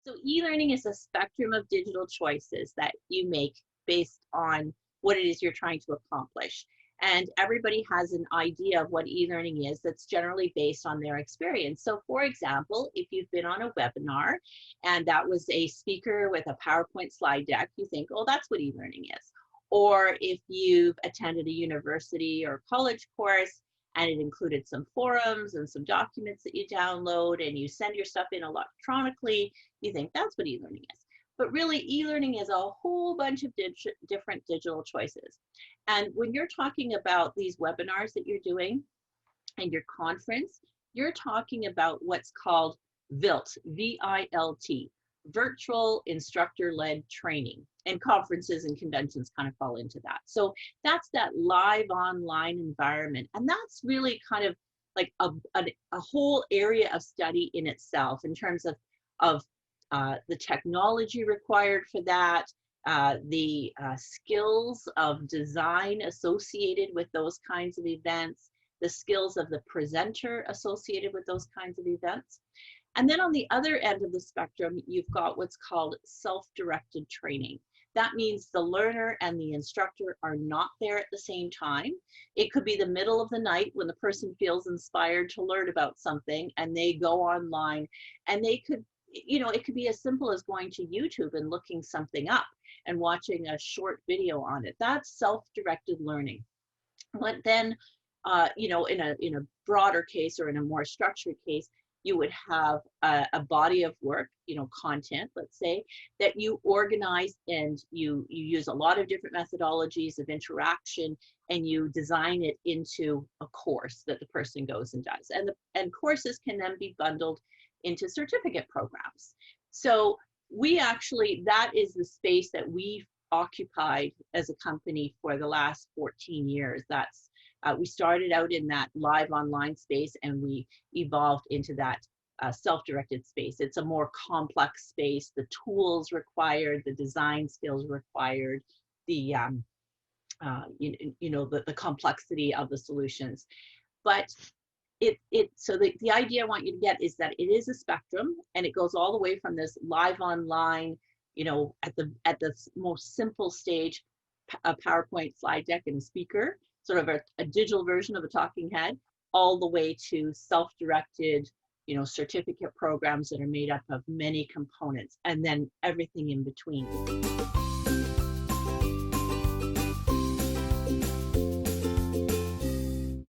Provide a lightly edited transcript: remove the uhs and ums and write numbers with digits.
So e-learning is a spectrum of digital choices that you make based on what it is you're trying to accomplish. And everybody has an idea of what e-learning is that's generally based on their experience. So for example, if you've been on a webinar and that was a speaker with a PowerPoint slide deck, you think, oh, that's what e-learning is. Or if you've attended a university or college course and it included some forums and some documents that you download and you send your stuff in electronically, you think that's what e-learning is. But really, e-learning is a whole bunch of different digital choices. And when you're talking about these webinars that you're doing and your conference, you're talking about what's called VILT, V-I-L-T, virtual instructor-led training. And conferences and conventions kind of fall into that. So that's that live online environment. And that's really kind of like a whole area of study in itself in terms of the technology required for that, the skills of design associated with those kinds of events, the skills of the presenter associated with those kinds of events. And then on the other end of the spectrum, you've got what's called self-directed training. That means the learner and the instructor are not there at the same time. It could be the middle of the night when the person feels inspired to learn about something and they go online, and they could, it could be as simple as going to YouTube and looking something up and watching a short video on it. That's self-directed learning. But then, in a broader case or in a more structured case, you would have a body of work, content, let's say, that you organize, and you use a lot of different methodologies of interaction, and you design it into a course that the person goes and does. And courses can then be bundled into certificate programs. So that is the space that we've occupied as a company for the last 14 years. We started out in that live online space, and we evolved into that self-directed space. It's a more complex space. The tools required, the design skills required, the complexity of the solutions. But so the idea I want you to get is that it is a spectrum, and it goes all the way from this live online, at the most simple stage, a PowerPoint slide deck and a speaker, sort of a digital version of a talking head, all the way to self-directed, certificate programs that are made up of many components, and then everything in between.